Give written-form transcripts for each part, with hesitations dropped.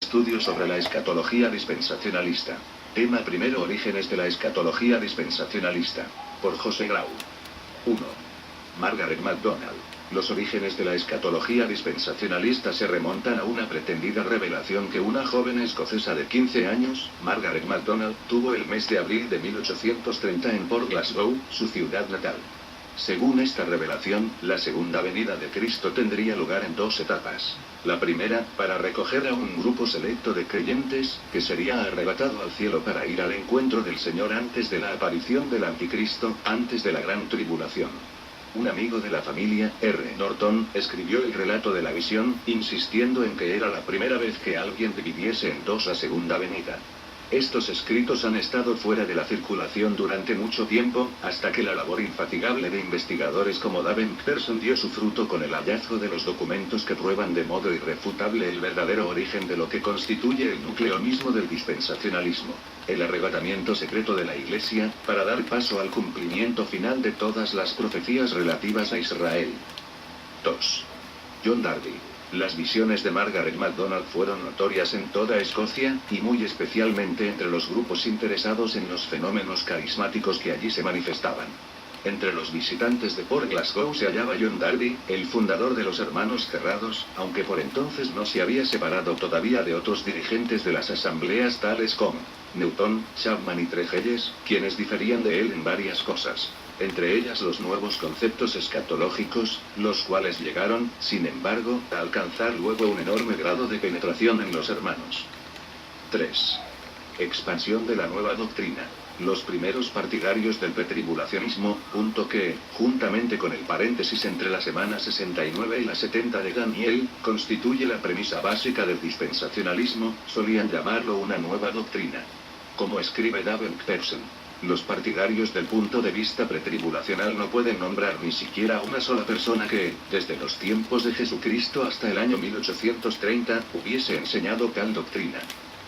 Estudio sobre la escatología dispensacionalista. Tema primero: Orígenes de la escatología dispensacionalista. Por José Grau. 1. Margaret MacDonald. Los orígenes de la escatología dispensacionalista se remontan a una pretendida revelación que una joven escocesa de 15 años, Margaret MacDonald, tuvo el mes de abril de 1830 en Port Glasgow, su ciudad natal. Según esta revelación, la segunda venida de Cristo tendría lugar en dos etapas. La primera, para recoger a un grupo selecto de creyentes, que sería arrebatado al cielo para ir al encuentro del Señor antes de la aparición del Anticristo, antes de la gran tribulación. Un amigo de la familia, R. Norton, escribió el relato de la visión, insistiendo en que era la primera vez que alguien dividiese en dos la segunda venida. Estos escritos han estado fuera de la circulación durante mucho tiempo, hasta que la labor infatigable de investigadores como David Pearson dio su fruto con el hallazgo de los documentos que prueban de modo irrefutable el verdadero origen de lo que constituye el núcleo mismo del dispensacionalismo, el arrebatamiento secreto de la Iglesia, para dar paso al cumplimiento final de todas las profecías relativas a Israel. 2. John Darby. Las visiones de Margaret MacDonald fueron notorias en toda Escocia, y muy especialmente entre los grupos interesados en los fenómenos carismáticos que allí se manifestaban. Entre los visitantes de Port Glasgow se hallaba John Darby, el fundador de los Hermanos Cerrados, aunque por entonces no se había separado todavía de otros dirigentes de las asambleas tales como Newton, Chapman y Tregelles, quienes diferían de él en varias cosas, entre ellas los nuevos conceptos escatológicos, los cuales llegaron, sin embargo, a alcanzar luego un enorme grado de penetración en los hermanos. 3. Expansión de la nueva doctrina. Los primeros partidarios del pretribulacionismo, punto que, juntamente con el paréntesis entre la semana 69 y la 70 de Daniel, constituye la premisa básica del dispensacionalismo, solían llamarlo una nueva doctrina. Como escribe David Pearson, los partidarios del punto de vista pretribulacional no pueden nombrar ni siquiera a una sola persona que, desde los tiempos de Jesucristo hasta el año 1830, hubiese enseñado tal doctrina.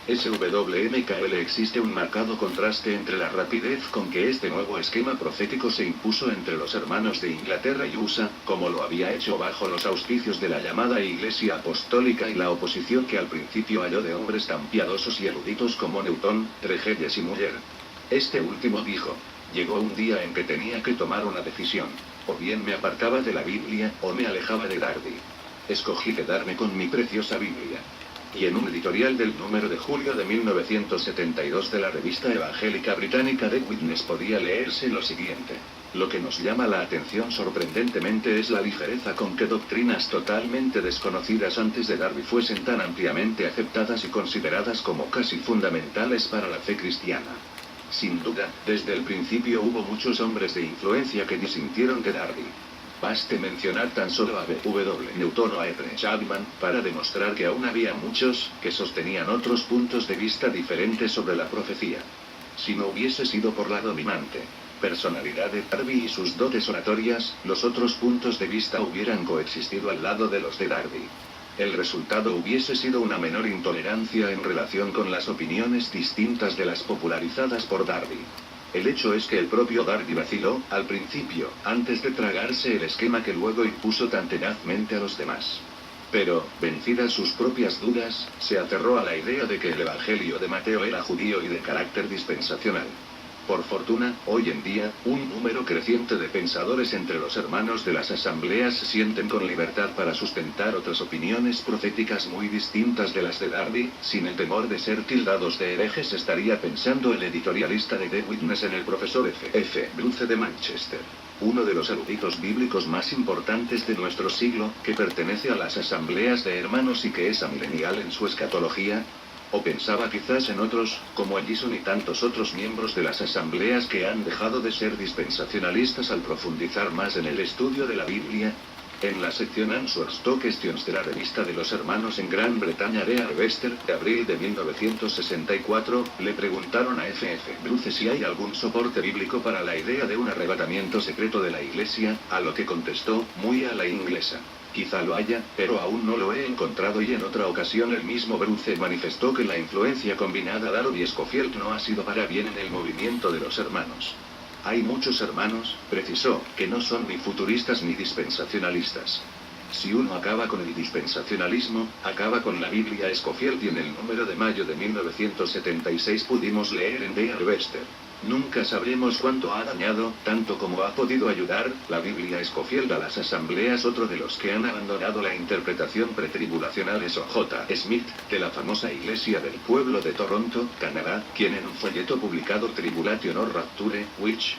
SWMKL existe un marcado contraste entre la rapidez con que este nuevo esquema profético se impuso entre los hermanos de Inglaterra y USA, como lo había hecho bajo los auspicios de la llamada Iglesia Apostólica, y la oposición que al principio halló de hombres tan piadosos y eruditos como Newton, Tregelles y Muller. Este último dijo: llegó un día en que tenía que tomar una decisión. O bien me apartaba de la Biblia, o me alejaba de Darby. Escogí quedarme con mi preciosa Biblia. Y en un editorial del número de julio de 1972 de la revista evangélica británica The Witness podía leerse lo siguiente: lo que nos llama la atención sorprendentemente es la ligereza con que doctrinas totalmente desconocidas antes de Darby fuesen tan ampliamente aceptadas y consideradas como casi fundamentales para la fe cristiana. Sin duda, desde el principio hubo muchos hombres de influencia que disintieron de Darby. Baste mencionar tan solo a B.W. Newton o a R. Chapman, para demostrar que aún había muchos, que sostenían otros puntos de vista diferentes sobre la profecía. Si no hubiese sido por la dominante personalidad de Darby y sus dotes oratorias, los otros puntos de vista hubieran coexistido al lado de los de Darby. El resultado hubiese sido una menor intolerancia en relación con las opiniones distintas de las popularizadas por Darby. El hecho es que el propio Darby vaciló, al principio, antes de tragarse el esquema que luego impuso tan tenazmente a los demás. Pero, vencidas sus propias dudas, se aferró a la idea de que el Evangelio de Mateo era judío y de carácter dispensacional. Por fortuna, hoy en día, un número creciente de pensadores entre los hermanos de las asambleas se sienten con libertad para sustentar otras opiniones proféticas muy distintas de las de Darby, sin el temor de ser tildados de herejes. Estaría pensando el editorialista de The Witness en el profesor F. Bruce de Manchester, uno de los eruditos bíblicos más importantes de nuestro siglo, que pertenece a las asambleas de hermanos y que es amilenial en su escatología. O pensaba quizás en otros, como Ellison y tantos otros miembros de las asambleas que han dejado de ser dispensacionalistas al profundizar más en el estudio de la Biblia. En la sección Answers to Questions de la revista de los hermanos en Gran Bretaña de Harvester, de abril de 1964, le preguntaron a F. Bruce si hay algún soporte bíblico para la idea de un arrebatamiento secreto de la Iglesia, a lo que contestó, muy a la inglesa: quizá lo haya, pero aún no lo he encontrado. Y en otra ocasión el mismo Bruce manifestó que la influencia combinada de Darby y Scofield no ha sido para bien en el movimiento de los hermanos. Hay muchos hermanos, precisó, que no son ni futuristas ni dispensacionalistas. Si uno acaba con el dispensacionalismo, acaba con la Biblia Scofield, y en el número de mayo de 1976 pudimos leer en D.R. Webster: nunca sabremos cuánto ha dañado, tanto como ha podido ayudar, la Biblia Scofield a las asambleas. Otro de los que han abandonado la interpretación pretribulacional es O.J. Smith, de la famosa Iglesia del Pueblo de Toronto, Canadá, quien en un folleto publicado Tribulation or Rapture, Which,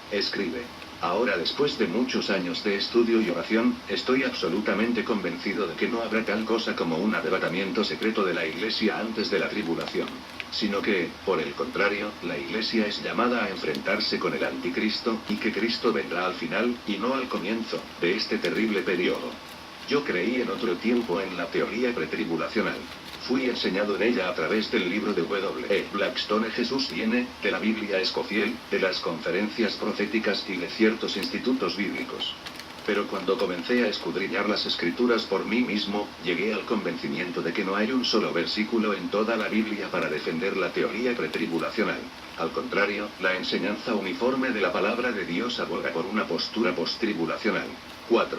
escribe: ahora, después de muchos años de estudio y oración, estoy absolutamente convencido de que no habrá tal cosa como un arrebatamiento secreto de la Iglesia antes de la tribulación, sino que, por el contrario, la Iglesia es llamada a enfrentarse con el Anticristo, y que Cristo vendrá al final, y no al comienzo, de este terrible periodo. Yo creí en otro tiempo en la teoría pretribulacional. Fui enseñado en ella a través del libro de W. Blackstone Jesús viene, de la Biblia Scofield, de las conferencias proféticas y de ciertos institutos bíblicos. Pero cuando comencé a escudriñar las escrituras por mí mismo, llegué al convencimiento de que no hay un solo versículo en toda la Biblia para defender la teoría pretribulacional. Al contrario, la enseñanza uniforme de la palabra de Dios aboga por una postura postribulacional. 4.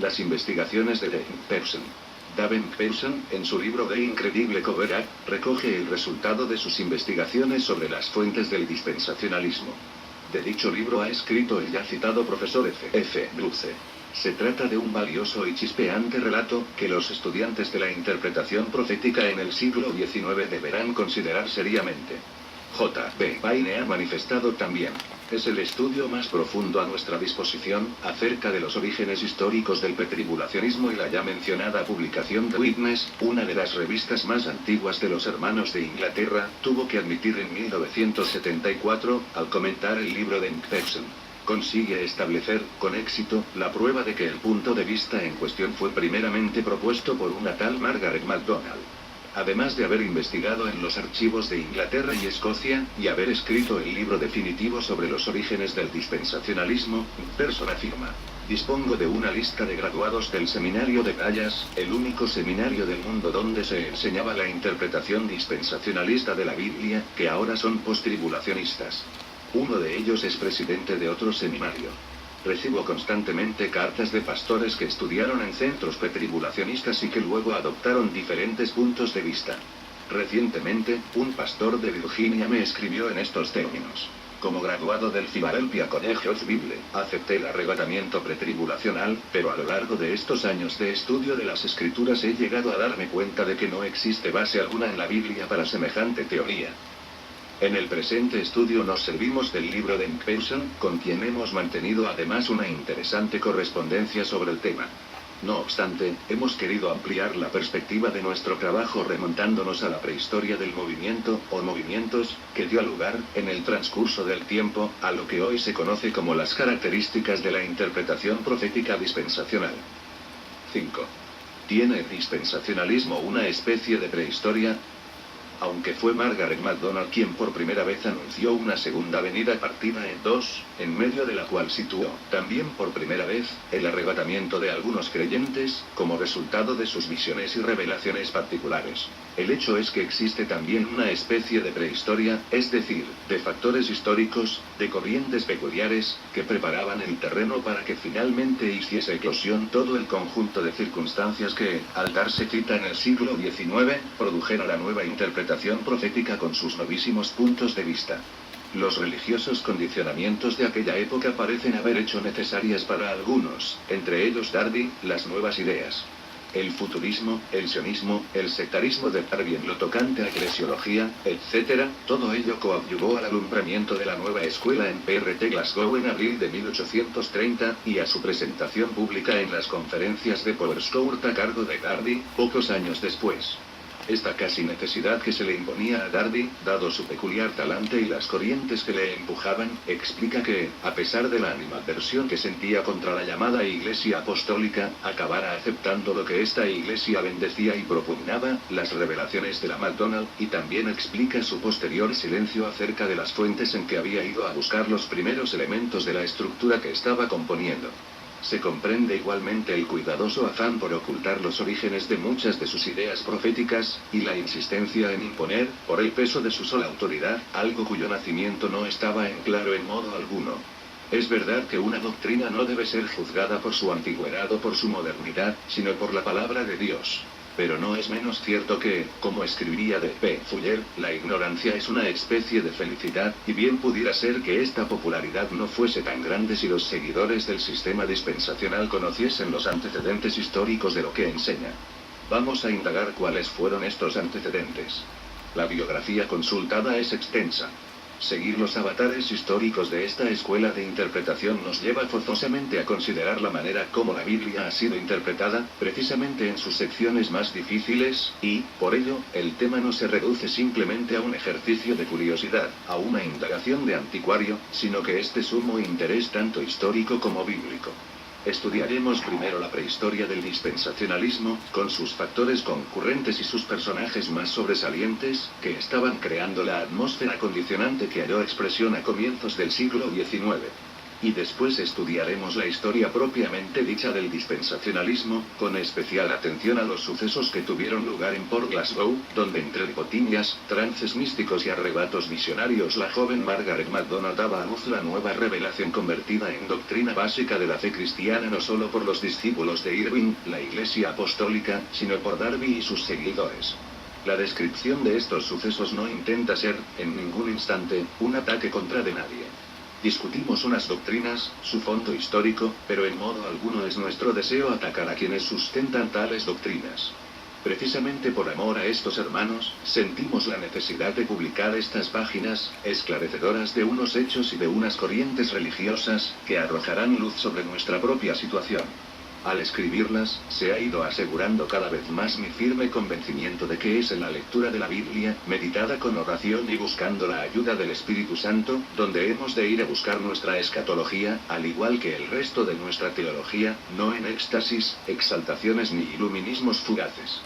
Las investigaciones de David Pearson. David Pearson, en su libro The Incredible Cover-Up, recoge el resultado de sus investigaciones sobre las fuentes del dispensacionalismo. De dicho libro ha escrito el ya citado profesor F. Bruce. Se trata de un valioso y chispeante relato, que los estudiantes de la interpretación profética en el siglo XIX deberán considerar seriamente. J. B. Paine ha manifestado también: es el estudio más profundo a nuestra disposición, acerca de los orígenes históricos del pretribulacionismo, y la ya mencionada publicación de Witness, una de las revistas más antiguas de los hermanos de Inglaterra, tuvo que admitir en 1974, al comentar el libro de Pearson, consigue establecer, con éxito, la prueba de que el punto de vista en cuestión fue primeramente propuesto por una tal Margaret MacDonald. Además de haber investigado en los archivos de Inglaterra y Escocia, y haber escrito el libro definitivo sobre los orígenes del dispensacionalismo, Pearson afirma: dispongo de una lista de graduados del seminario de Dallas, el único seminario del mundo donde se enseñaba la interpretación dispensacionalista de la Biblia, que ahora son postribulacionistas. Uno de ellos es presidente de otro seminario. Recibo constantemente cartas de pastores que estudiaron en centros pretribulacionistas y que luego adoptaron diferentes puntos de vista. Recientemente, un pastor de Virginia me escribió en estos términos: como graduado del Philadelphia College of Bible, acepté el arrebatamiento pretribulacional, pero a lo largo de estos años de estudio de las Escrituras he llegado a darme cuenta de que no existe base alguna en la Biblia para semejante teoría. En el presente estudio nos servimos del libro de Pearson, con quien hemos mantenido además una interesante correspondencia sobre el tema. No obstante, hemos querido ampliar la perspectiva de nuestro trabajo remontándonos a la prehistoria del movimiento, o movimientos, que dio lugar, en el transcurso del tiempo, a lo que hoy se conoce como las características de la interpretación profética dispensacional. 5. ¿Tiene el dispensacionalismo una especie de prehistoria? Aunque fue Margaret MacDonald quien por primera vez anunció una segunda venida partida en dos, en medio de la cual situó, también por primera vez, el arrebatamiento de algunos creyentes, como resultado de sus visiones y revelaciones particulares. El hecho es que existe también una especie de prehistoria, es decir, de factores históricos, de corrientes peculiares, que preparaban el terreno para que finalmente hiciese eclosión todo el conjunto de circunstancias que, al darse cita en el siglo XIX, produjera la nueva interpretación profética con sus novísimos puntos de vista. Los religiosos condicionamientos de aquella época parecen haber hecho necesarias para algunos, entre ellos Darby, las nuevas ideas. El futurismo, el sionismo, el sectarismo de Darby en lo tocante a eclesiología, etc., todo ello coadyuvó al alumbramiento de la nueva escuela en PRT Glasgow en abril de 1830, y a su presentación pública en las conferencias de Powerscourt a cargo de Darby, pocos años después. Esta casi necesidad que se le imponía a Darby, dado su peculiar talante y las corrientes que le empujaban, explica que, a pesar de la animadversión que sentía contra la llamada Iglesia Apostólica, acabara aceptando lo que esta Iglesia bendecía y propugnaba, las revelaciones de la MacDonald, y también explica su posterior silencio acerca de las fuentes en que había ido a buscar los primeros elementos de la estructura que estaba componiendo. Se comprende igualmente el cuidadoso afán por ocultar los orígenes de muchas de sus ideas proféticas, y la insistencia en imponer, por el peso de su sola autoridad, algo cuyo nacimiento no estaba en claro en modo alguno. Es verdad que una doctrina no debe ser juzgada por su antigüedad o por su modernidad, sino por la palabra de Dios. Pero no es menos cierto que, como escribiría D. P. Fuller, la ignorancia es una especie de felicidad, y bien pudiera ser que esta popularidad no fuese tan grande si los seguidores del sistema dispensacional conociesen los antecedentes históricos de lo que enseña. Vamos a indagar cuáles fueron estos antecedentes. La biografía consultada es extensa. Seguir los avatares históricos de esta escuela de interpretación nos lleva forzosamente a considerar la manera como la Biblia ha sido interpretada, precisamente en sus secciones más difíciles, y, por ello, el tema no se reduce simplemente a un ejercicio de curiosidad, a una indagación de anticuario, sino que es de sumo interés tanto histórico como bíblico. Estudiaremos primero la prehistoria del dispensacionalismo, con sus factores concurrentes y sus personajes más sobresalientes, que estaban creando la atmósfera condicionante que halló expresión a comienzos del siglo XIX. Y después estudiaremos la historia propiamente dicha del dispensacionalismo, con especial atención a los sucesos que tuvieron lugar en Port Glasgow, donde entre lipotimías, trances místicos y arrebatos visionarios la joven Margaret MacDonald daba a luz la nueva revelación convertida en doctrina básica de la fe cristiana no solo por los discípulos de Irving, la Iglesia Apostólica, sino por Darby y sus seguidores. La descripción de estos sucesos no intenta ser, en ningún instante, un ataque contra de nadie. Discutimos unas doctrinas, su fondo histórico, pero en modo alguno es nuestro deseo atacar a quienes sustentan tales doctrinas. Precisamente por amor a estos hermanos, sentimos la necesidad de publicar estas páginas, esclarecedoras de unos hechos y de unas corrientes religiosas, que arrojarán luz sobre nuestra propia situación. Al escribirlas, se ha ido asegurando cada vez más mi firme convencimiento de que es en la lectura de la Biblia, meditada con oración y buscando la ayuda del Espíritu Santo, donde hemos de ir a buscar nuestra escatología, al igual que el resto de nuestra teología, no en éxtasis, exaltaciones ni iluminismos fugaces.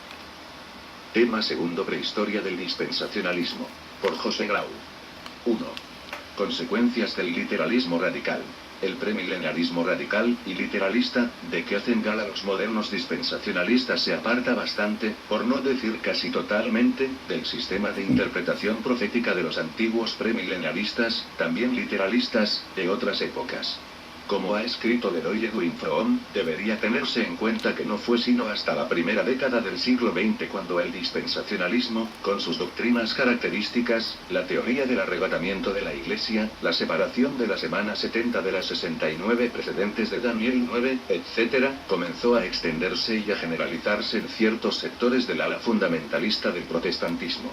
Tema segundo: Prehistoria del dispensacionalismo. Por José Grau. 1. Consecuencias del literalismo radical. El premileniarismo radical y literalista, de que hacen gala los modernos dispensacionalistas, se aparta bastante, por no decir casi totalmente, del sistema de interpretación profética de los antiguos premileniaristas, también literalistas, de otras épocas. Como ha escrito Leroy Edwin Fromm, debería tenerse en cuenta que no fue sino hasta la primera década del siglo XX cuando el dispensacionalismo, con sus doctrinas características, la teoría del arrebatamiento de la Iglesia, la separación de la semana 70 de las 69 precedentes de Daniel 9, etc., comenzó a extenderse y a generalizarse en ciertos sectores del ala fundamentalista del protestantismo.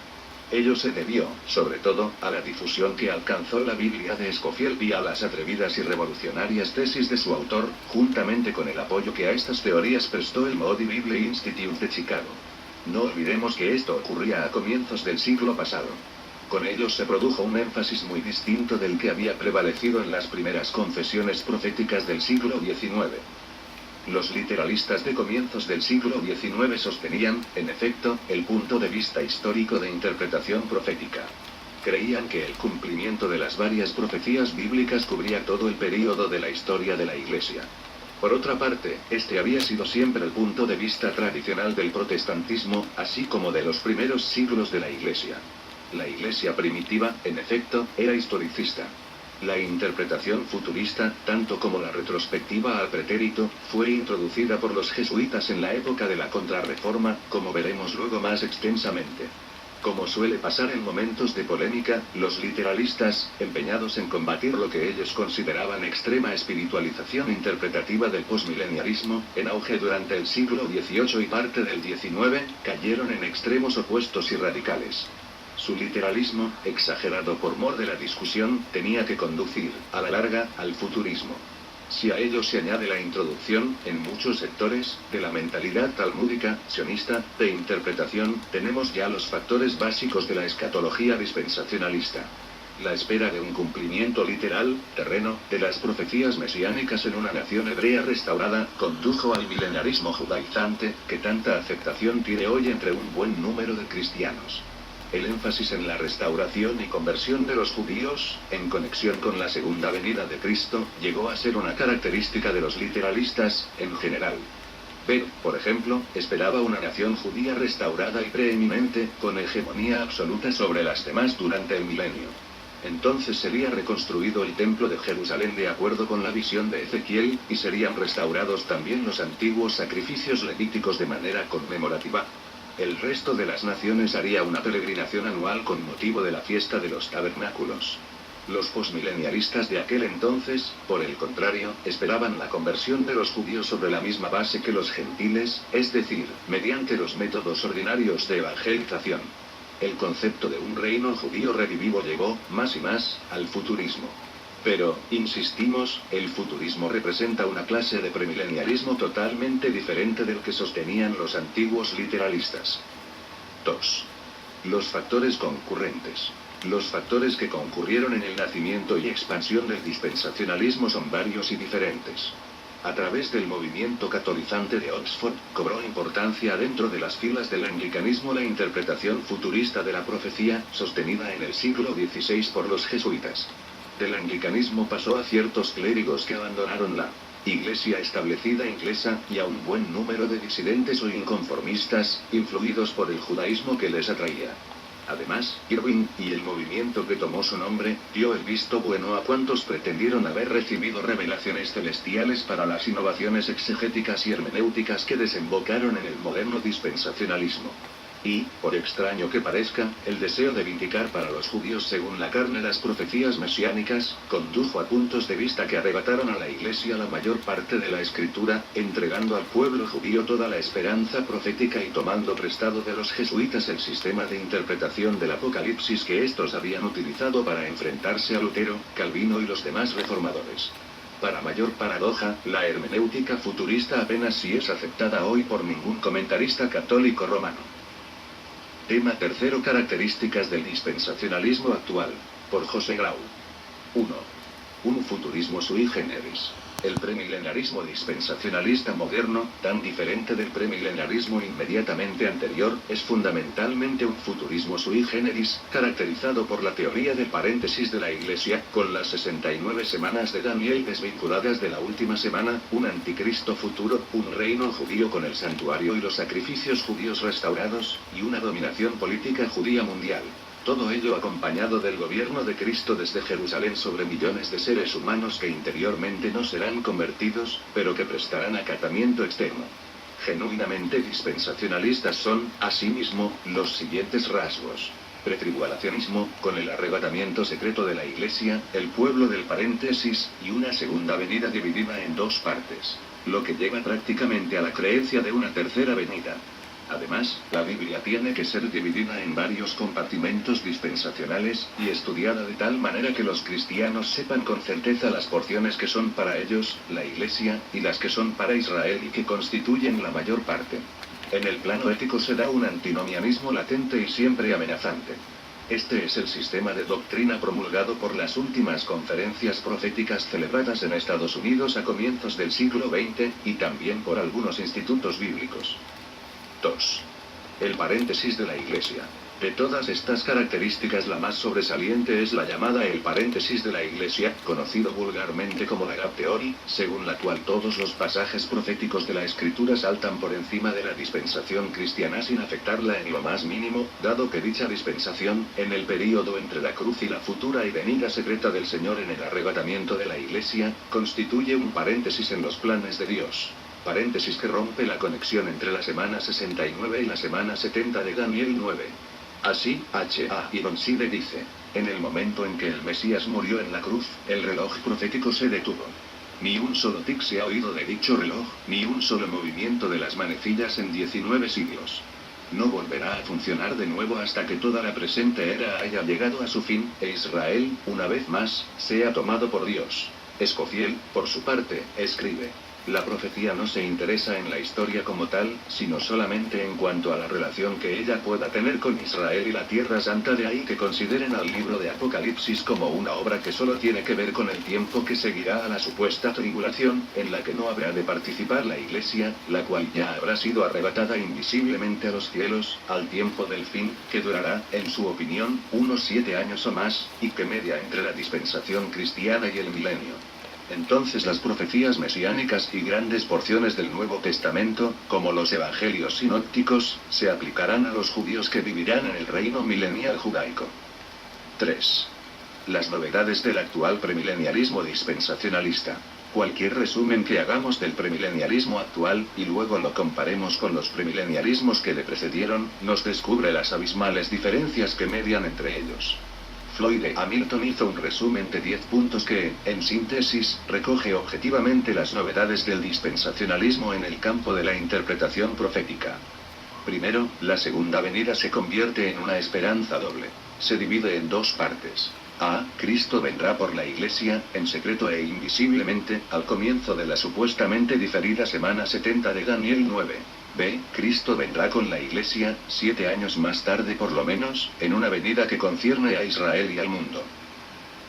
Ello se debió, sobre todo, a la difusión que alcanzó la Biblia de Scofield y a las atrevidas y revolucionarias tesis de su autor, juntamente con el apoyo que a estas teorías prestó el Moody Bible Institute de Chicago. No olvidemos que esto ocurría a comienzos del siglo pasado. Con ellos se produjo un énfasis muy distinto del que había prevalecido en las primeras confesiones proféticas del siglo XIX. Los literalistas de comienzos del siglo XIX sostenían, en efecto, el punto de vista histórico de interpretación profética. Creían que el cumplimiento de las varias profecías bíblicas cubría todo el período de la historia de la Iglesia. Por otra parte, este había sido siempre el punto de vista tradicional del protestantismo, así como de los primeros siglos de la Iglesia. La Iglesia primitiva, en efecto, era historicista. La interpretación futurista, tanto como la retrospectiva al pretérito, fue introducida por los jesuitas en la época de la Contrarreforma, como veremos luego más extensamente. Como suele pasar en momentos de polémica, los literalistas, empeñados en combatir lo que ellos consideraban extrema espiritualización interpretativa del posmileniarismo, en auge durante el siglo XVIII y parte del XIX, cayeron en extremos opuestos y radicales. Su literalismo, exagerado por mor de la discusión, tenía que conducir, a la larga, al futurismo. Si a ello se añade la introducción, en muchos sectores, de la mentalidad talmúdica, sionista, de interpretación, tenemos ya los factores básicos de la escatología dispensacionalista. La espera de un cumplimiento literal, terreno, de las profecías mesiánicas en una nación hebrea restaurada, condujo al milenarismo judaizante, que tanta aceptación tiene hoy entre un buen número de cristianos. El énfasis en la restauración y conversión de los judíos, en conexión con la segunda venida de Cristo, llegó a ser una característica de los literalistas, en general. Ver, por ejemplo, esperaba una nación judía restaurada y preeminente, con hegemonía absoluta sobre las demás durante el milenio. Entonces sería reconstruido el templo de Jerusalén de acuerdo con la visión de Ezequiel, y serían restaurados también los antiguos sacrificios levíticos de manera conmemorativa. El resto de las naciones haría una peregrinación anual con motivo de la fiesta de los tabernáculos. Los posmilenialistas de aquel entonces, por el contrario, esperaban la conversión de los judíos sobre la misma base que los gentiles, es decir, mediante los métodos ordinarios de evangelización. El concepto de un reino judío revivido llegó, más y más, al futurismo. Pero, insistimos, el futurismo representa una clase de premilenialismo totalmente diferente del que sostenían los antiguos literalistas. 2. Los factores concurrentes. Los factores que concurrieron en el nacimiento y expansión del dispensacionalismo son varios y diferentes. A través del movimiento catolizante de Oxford, cobró importancia dentro de las filas del anglicanismo la interpretación futurista de la profecía, sostenida en el siglo XVI por los jesuitas. Del anglicanismo pasó a ciertos clérigos que abandonaron la Iglesia establecida inglesa, y a un buen número de disidentes o inconformistas, influidos por el judaísmo que les atraía. Además, Irving, y el movimiento que tomó su nombre, dio el visto bueno a cuantos pretendieron haber recibido revelaciones celestiales para las innovaciones exegéticas y hermenéuticas que desembocaron en el moderno dispensacionalismo. Y, por extraño que parezca, el deseo de vindicar para los judíos según la carne las profecías mesiánicas, condujo a puntos de vista que arrebataron a la Iglesia la mayor parte de la Escritura, entregando al pueblo judío toda la esperanza profética y tomando prestado de los jesuitas el sistema de interpretación del Apocalipsis que estos habían utilizado para enfrentarse a Lutero, Calvino y los demás reformadores. Para mayor paradoja, la hermenéutica futurista apenas si es aceptada hoy por ningún comentarista católico romano. Tema tercero: características del dispensacionalismo actual, por José Grau. 1. Un futurismo sui generis. El premilenarismo dispensacionalista moderno, tan diferente del premilenarismo inmediatamente anterior, es fundamentalmente un futurismo sui generis, caracterizado por la teoría del paréntesis de la Iglesia, con las 69 semanas de Daniel desvinculadas de la última semana, un anticristo futuro, un reino judío con el santuario y los sacrificios judíos restaurados, y una dominación política judía mundial. Todo ello acompañado del gobierno de Cristo desde Jerusalén sobre millones de seres humanos que interiormente no serán convertidos, pero que prestarán acatamiento externo. Genuinamente dispensacionalistas son, asimismo, los siguientes rasgos. Pretribulacionismo, con el arrebatamiento secreto de la Iglesia, el pueblo del paréntesis, y una segunda venida dividida en dos partes. Lo que lleva prácticamente a la creencia de una tercera venida. Además, la Biblia tiene que ser dividida en varios compartimentos dispensacionales, y estudiada de tal manera que los cristianos sepan con certeza las porciones que son para ellos, la Iglesia, y las que son para Israel y que constituyen la mayor parte. En el plano ético se da un antinomianismo latente y siempre amenazante. Este es el sistema de doctrina promulgado por las últimas conferencias proféticas celebradas en Estados Unidos a comienzos del siglo XX, y también por algunos institutos bíblicos. 2. El paréntesis de la Iglesia. De todas estas características la más sobresaliente es la llamada el paréntesis de la Iglesia, conocido vulgarmente como la gap theory, según la cual todos los pasajes proféticos de la Escritura saltan por encima de la dispensación cristiana sin afectarla en lo más mínimo, dado que dicha dispensación, en el período entre la cruz y la futura y venida secreta del Señor en el arrebatamiento de la Iglesia, constituye un paréntesis en los planes de Dios. Paréntesis que rompe la conexión entre la semana 69 y la semana 70 de Daniel 9. Así, H.A. Ironside dice: en el momento en que el Mesías murió en la cruz, el reloj profético se detuvo. Ni un solo tic se ha oído de dicho reloj, ni un solo movimiento de las manecillas en 19 siglos. No volverá a funcionar de nuevo hasta que toda la presente era haya llegado a su fin, e Israel, una vez más, sea tomado por Dios. Escofiel, por su parte, escribe: la profecía no se interesa en la historia como tal, sino solamente en cuanto a la relación que ella pueda tener con Israel y la Tierra Santa. De ahí que consideren al libro de Apocalipsis como una obra que solo tiene que ver con el tiempo que seguirá a la supuesta tribulación, en la que no habrá de participar la Iglesia, la cual ya habrá sido arrebatada invisiblemente a los cielos, al tiempo del fin, que durará, en su opinión, unos 7 años o más, y que media entre la dispensación cristiana y el milenio. Entonces las profecías mesiánicas y grandes porciones del Nuevo Testamento, como los evangelios sinópticos, se aplicarán a los judíos que vivirán en el reino milenial judaico. 3. Las novedades del actual premilenialismo dispensacionalista. Cualquier resumen que hagamos del premilenialismo actual, y luego lo comparemos con los premilenialismos que le precedieron, nos descubre las abismales diferencias que median entre ellos. Floyd E. Hamilton hizo un resumen de 10 puntos que, en síntesis, recoge objetivamente las novedades del dispensacionalismo en el campo de la interpretación profética. Primero, la segunda venida se convierte en una esperanza doble. Se divide en dos partes. A. Cristo vendrá por la Iglesia, en secreto e invisiblemente, al comienzo de la supuestamente diferida semana 70 de Daniel 9. B. Cristo vendrá con la Iglesia, 7 años más tarde por lo menos, en una venida que concierne a Israel y al mundo.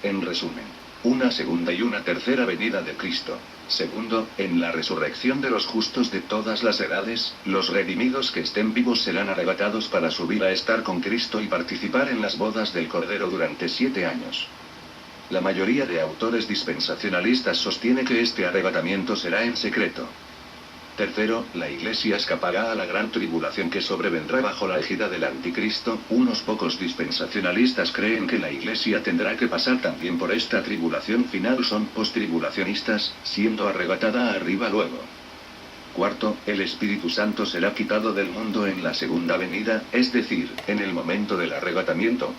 En resumen, una segunda y una tercera venida de Cristo. Segundo, en la resurrección de los justos de todas las edades, los redimidos que estén vivos serán arrebatados para subir a estar con Cristo y participar en las bodas del Cordero durante 7 años. La mayoría de autores dispensacionalistas sostiene que este arrebatamiento será en secreto. Tercero, la Iglesia escapará a la gran tribulación que sobrevendrá bajo la égida del Anticristo. Unos pocos dispensacionalistas creen que la Iglesia tendrá que pasar también por esta tribulación final. Son postribulacionistas, siendo arrebatada arriba luego. Cuarto, el Espíritu Santo será quitado del mundo en la segunda venida, es decir, en el momento del arrebatamiento.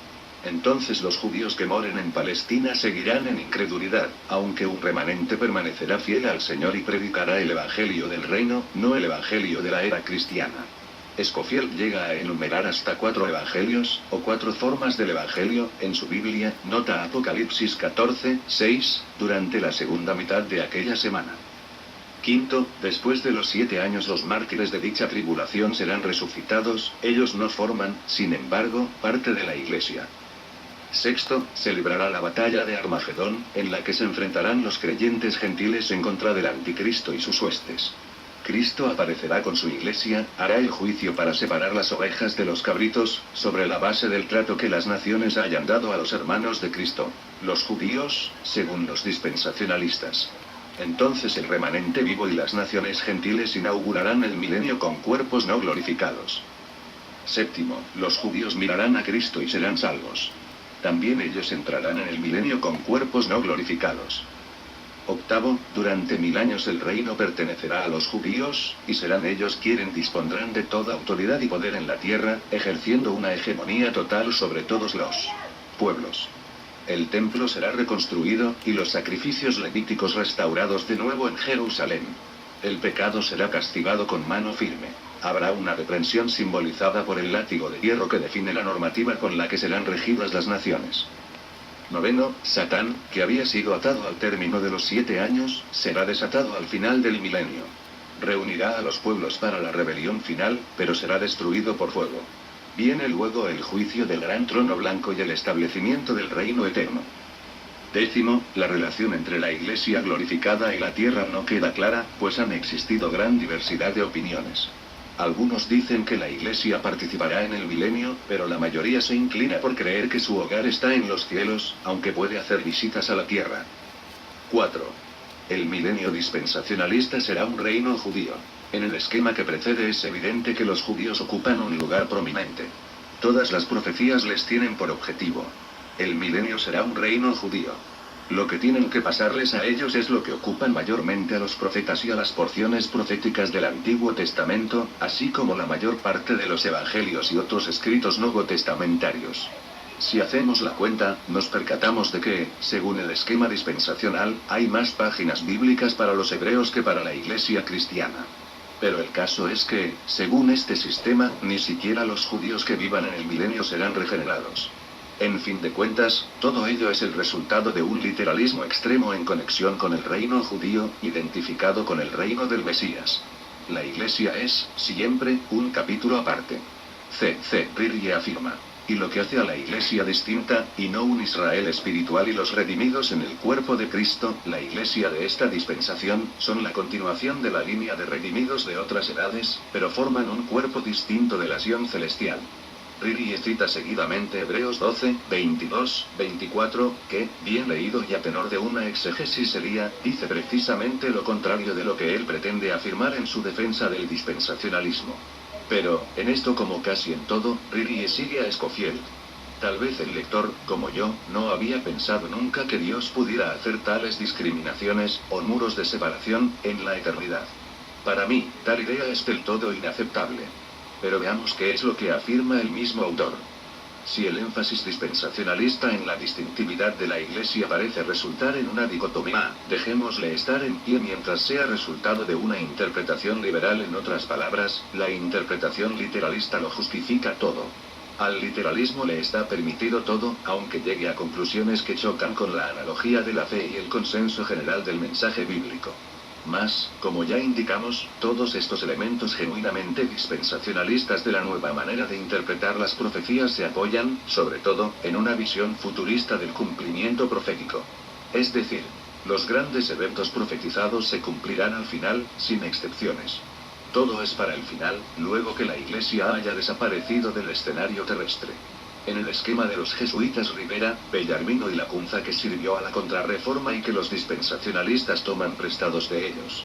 Entonces los judíos que moren en Palestina seguirán en incredulidad, aunque un remanente permanecerá fiel al Señor y predicará el Evangelio del Reino, no el Evangelio de la era cristiana. Scofield llega a enumerar hasta 4 evangelios, o 4 formas del Evangelio, en su Biblia, nota Apocalipsis 14:6, durante la segunda mitad de aquella semana. Quinto, después de los 7 años los mártires de dicha tribulación serán resucitados, ellos no forman, sin embargo, parte de la Iglesia. Sexto, se librará la batalla de Armagedón, en la que se enfrentarán los creyentes gentiles en contra del Anticristo y sus huestes. Cristo aparecerá con su Iglesia, hará el juicio para separar las ovejas de los cabritos, sobre la base del trato que las naciones hayan dado a los hermanos de Cristo, los judíos, según los dispensacionalistas. Entonces el remanente vivo y las naciones gentiles inaugurarán el milenio con cuerpos no glorificados. Séptimo, los judíos mirarán a Cristo y serán salvos. También ellos entrarán en el milenio con cuerpos no glorificados. Octavo, durante 1000 años el reino pertenecerá a los judíos, y serán ellos quienes dispondrán de toda autoridad y poder en la tierra, ejerciendo una hegemonía total sobre todos los pueblos. El templo será reconstruido, y los sacrificios levíticos restaurados de nuevo en Jerusalén. El pecado será castigado con mano firme. Habrá una reprensión simbolizada por el látigo de hierro que define la normativa con la que serán regidas las naciones. Noveno, Satán, que había sido atado al término de los 7 años, será desatado al final del milenio. Reunirá a los pueblos para la rebelión final, pero será destruido por fuego. Viene luego el juicio del gran trono blanco y el establecimiento del reino eterno. Décimo, la relación entre la Iglesia glorificada y la tierra no queda clara, pues han existido gran diversidad de opiniones. Algunos dicen que la Iglesia participará en el milenio, pero la mayoría se inclina por creer que su hogar está en los cielos, aunque puede hacer visitas a la tierra. 4. El milenio dispensacionalista será un reino judío. En el esquema que precede es evidente que los judíos ocupan un lugar prominente. Todas las profecías les tienen por objetivo. El milenio será un reino judío. Lo que tienen que pasarles a ellos es lo que ocupan mayormente a los profetas y a las porciones proféticas del Antiguo Testamento, así como la mayor parte de los evangelios y otros escritos nuevotestamentarios. Si hacemos la cuenta, nos percatamos de que, según el esquema dispensacional, hay más páginas bíblicas para los hebreos que para la Iglesia cristiana. Pero el caso es que, según este sistema, ni siquiera los judíos que vivan en el milenio serán regenerados. En fin de cuentas, todo ello es el resultado de un literalismo extremo en conexión con el reino judío, identificado con el reino del Mesías. La Iglesia es, siempre, un capítulo aparte. C.C. Rirrie afirma. Y lo que hace a la Iglesia distinta, y no un Israel espiritual y los redimidos en el cuerpo de Cristo, la Iglesia de esta dispensación, son la continuación de la línea de redimidos de otras edades, pero forman un cuerpo distinto de la Sion celestial. Rirrie cita seguidamente Hebreos 12, 22, 24, que, bien leído y a tenor de una exégesis sería, dice precisamente lo contrario de lo que él pretende afirmar en su defensa del dispensacionalismo. Pero, en esto como casi en todo, Rirrie sigue a Scofield. Tal vez el lector, como yo, no había pensado nunca que Dios pudiera hacer tales discriminaciones, o muros de separación, en la eternidad. Para mí, tal idea es del todo inaceptable. Pero veamos qué es lo que afirma el mismo autor. Si el énfasis dispensacionalista en la distintividad de la Iglesia parece resultar en una dicotomía, dejémosle estar en pie mientras sea resultado de una interpretación liberal. En otras palabras, la interpretación literalista lo justifica todo. Al literalismo le está permitido todo, aunque llegue a conclusiones que chocan con la analogía de la fe y el consenso general del mensaje bíblico. Mas, como ya indicamos, todos estos elementos genuinamente dispensacionalistas de la nueva manera de interpretar las profecías se apoyan, sobre todo, en una visión futurista del cumplimiento profético. Es decir, los grandes eventos profetizados se cumplirán al final, sin excepciones. Todo es para el final, luego que la Iglesia haya desaparecido del escenario terrestre. En el esquema de los jesuitas Rivera, Bellarmino y Lacunza, que sirvió a la Contrarreforma y que los dispensacionalistas toman prestados de ellos.